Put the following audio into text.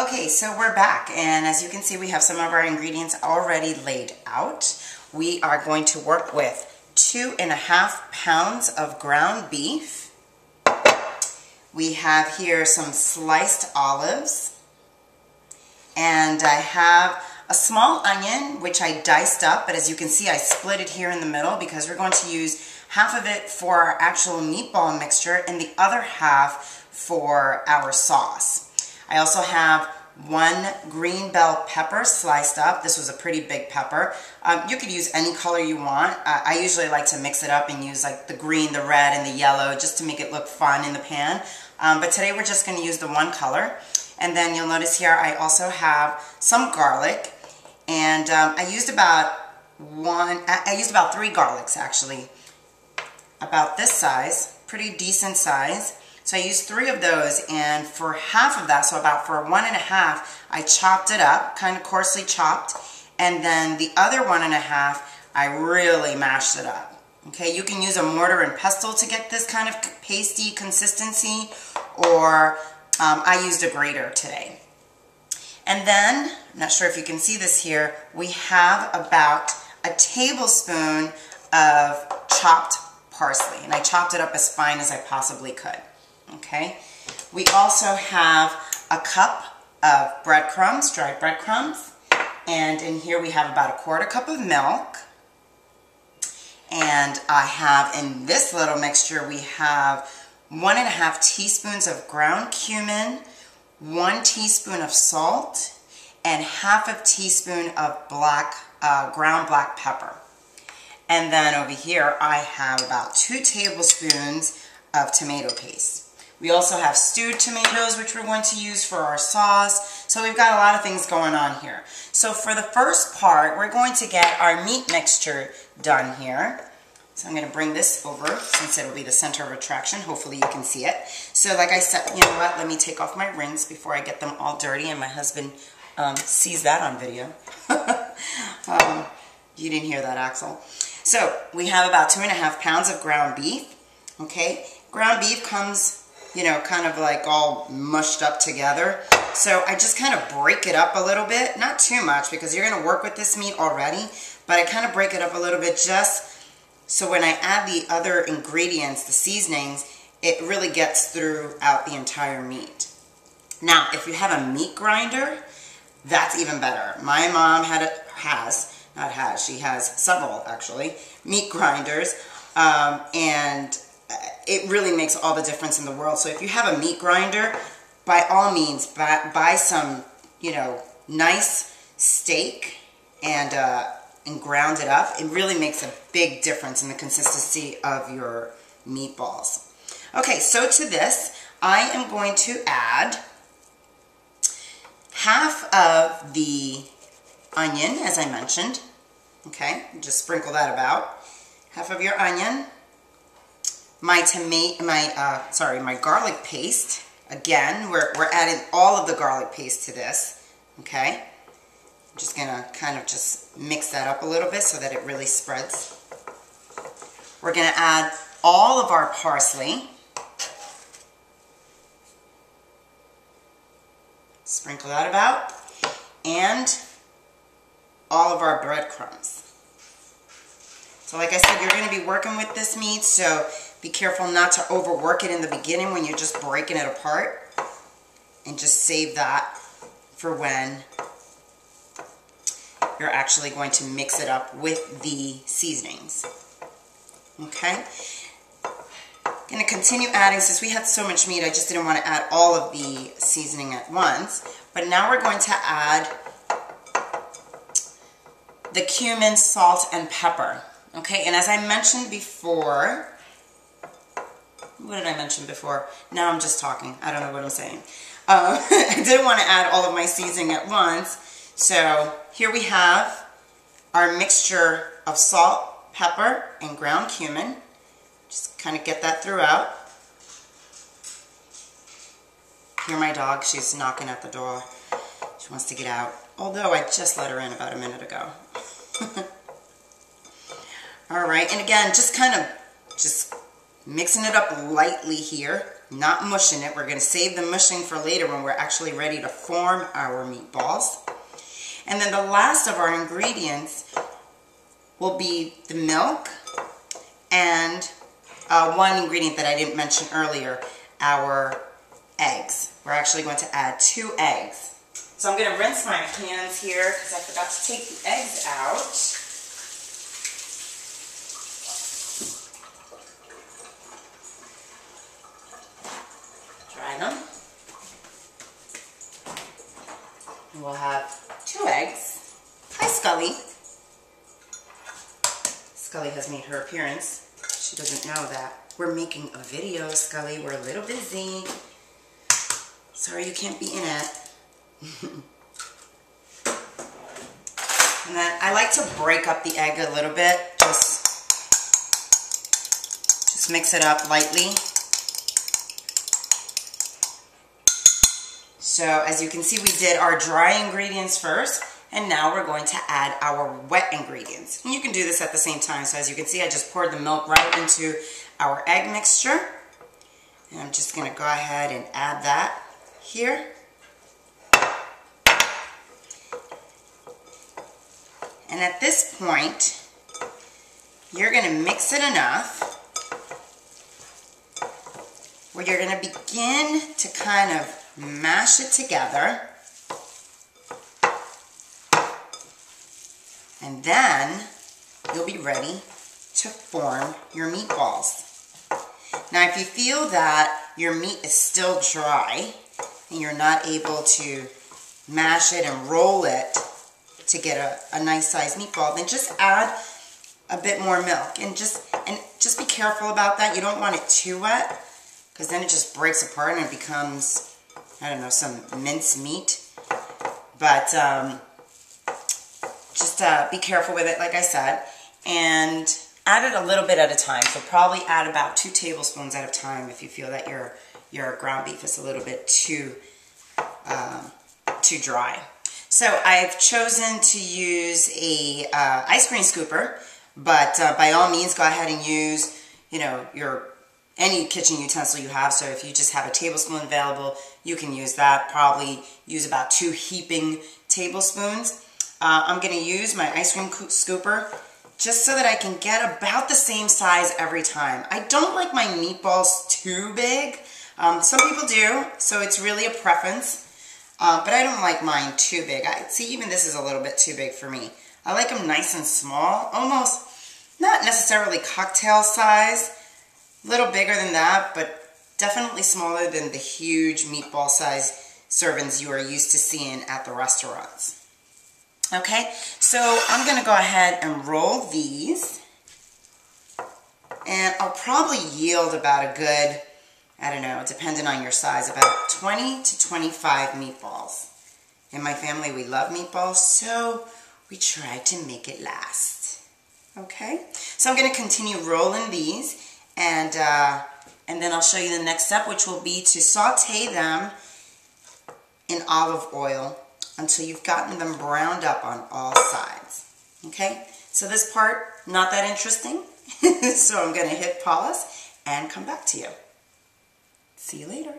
Okay, so we're back, and as you can see, we have some of our ingredients already laid out. We are going to work with 2.5 pounds of ground beef. We have here some sliced olives, and I have a small onion, which I diced up, but as you can see, I split it here in the middle because we're going to use half of it for our actual meatball mixture and the other half for our sauce. I also have 1 green bell pepper sliced up. This was a pretty big pepper. You could use any color you want. I usually like to mix it up and use like the green, the red, and the yellow just to make it look fun in the pan. But today we're just going to use the one color. And then you'll notice here I also have some garlic. And I used about 3 garlics actually. About this size, pretty decent size. So I used 3 of those, and for half of that, so about for 1.5, I chopped it up, kind of coarsely chopped, and then the other 1.5, I really mashed it up. Okay, you can use a mortar and pestle to get this kind of pasty consistency, or I used a grater today. And then, I'm not sure if you can see this here, we have about a tablespoon of chopped parsley, and I chopped it up as fine as I possibly could. Okay, we also have a cup of breadcrumbs, dried breadcrumbs, and in here we have about a 1/4 cup of milk. And I have in this little mixture, we have 1.5 teaspoons of ground cumin, 1 teaspoon of salt, and 1/2 teaspoon of ground black pepper. And then over here I have about 2 tablespoons of tomato paste. We also have stewed tomatoes, which we're going to use for our sauce. So we've got a lot of things going on here. So for the first part, we're going to get our meat mixture done here. So I'm going to bring this over since it'll be the center of attraction. Hopefully you can see it. So like I said, you know what, let me take off my rings before I get them all dirty and my husband sees that on video. You didn't hear that, Axel. So we have about 2.5 pounds of ground beef. Okay, ground beef comes, you know, kind of like all mushed up together. So I just kind of break it up a little bit, not too much because you're going to work with this meat already, but I kind of break it up a little bit just so when I add the other ingredients, the seasonings, it really gets throughout the entire meat. Now, if you have a meat grinder, that's even better. My mom she has several actually, meat grinders, and it really makes all the difference in the world. So if you have a meat grinder, by all means, buy some, you know, nice steak and ground it up. It really makes a big difference in the consistency of your meatballs. Okay, so to this, I am going to add half of the onion, as I mentioned. Okay, just sprinkle that about. Half of your onion. My garlic paste. Again, we're adding all of the garlic paste to this. Okay, I'm just gonna kind of just mix that up a little bit so that it really spreads. We're gonna add all of our parsley. Sprinkle that about, and all of our breadcrumbs. So like I said, you're going to be working with this meat, so be careful not to overwork it in the beginning when you're just breaking it apart. And just save that for when you're actually going to mix it up with the seasonings. Okay? I'm going to continue adding, since we had so much meat, I just didn't want to add all of the seasoning at once. But now we're going to add the cumin, salt, and pepper. Okay, and as I mentioned before, what did I mention before? Now I'm just talking. I don't know what I'm saying. I didn't want to add all of my seasoning at once. So here we have our mixture of salt, pepper, and ground cumin. Just kind of get that throughout. Hear my dog, she's knocking at the door. She wants to get out. Although I just let her in about a minute ago. Alright, and again, just kind of mixing it up lightly here, not mushing it. We're going to save the mushing for later when we're actually ready to form our meatballs. And then the last of our ingredients will be the milk and one ingredient that I didn't mention earlier, our eggs. We're actually going to add 2 eggs. So I'm going to rinse my hands here because I forgot to take the eggs out. Dry them. And we'll have 2 eggs. Hi, Scully. Scully has made her appearance. She doesn't know that we're making a video, Scully. We're a little busy. Sorry you can't be in it. And then I like to break up the egg a little bit. Just mix it up lightly. So as you can see, we did our dry ingredients first, and now we're going to add our wet ingredients. And you can do this at the same time. So as you can see, I just poured the milk right into our egg mixture. And I'm just going to go ahead and add that here. And at this point, you're going to mix it enough where you're going to begin to kind of mash it together. And then you'll be ready to form your meatballs. Now, if you feel that your meat is still dry and you're not able to mash it and roll it to get a nice sized meatball, then just add a bit more milk and just be careful about that. You don't want it too wet because then it just breaks apart and it becomes, I don't know, some minced meat. But just be careful with it, like I said, and add it a little bit at a time. So probably add about 2 tablespoons at a time if you feel that your ground beef is a little bit too dry. So I've chosen to use a ice cream scooper, but by all means go ahead and use, you know, any kitchen utensil you have. So if you just have a tablespoon available, you can use that. Probably use about 2 heaping tablespoons. I'm going to use my ice cream scooper just so that I can get about the same size every time. I don't like my meatballs too big. Some people do, so it's really a preference. But I don't like mine too big. See, even this is a little bit too big for me. I like them nice and small, almost not necessarily cocktail size, a little bigger than that, but definitely smaller than the huge meatball size servings you are used to seeing at the restaurants. Okay, so I'm going to go ahead and roll these, and I'll probably yield about a good, I don't know, depending on your size, about 20 to 25 meatballs. In my family, we love meatballs, so we try to make it last. Okay, so I'm going to continue rolling these, and then I'll show you the next step, which will be to saute them in olive oil until you've gotten them browned up on all sides. Okay, so this part, not that interesting, so I'm going to hit pause and come back to you. See you later.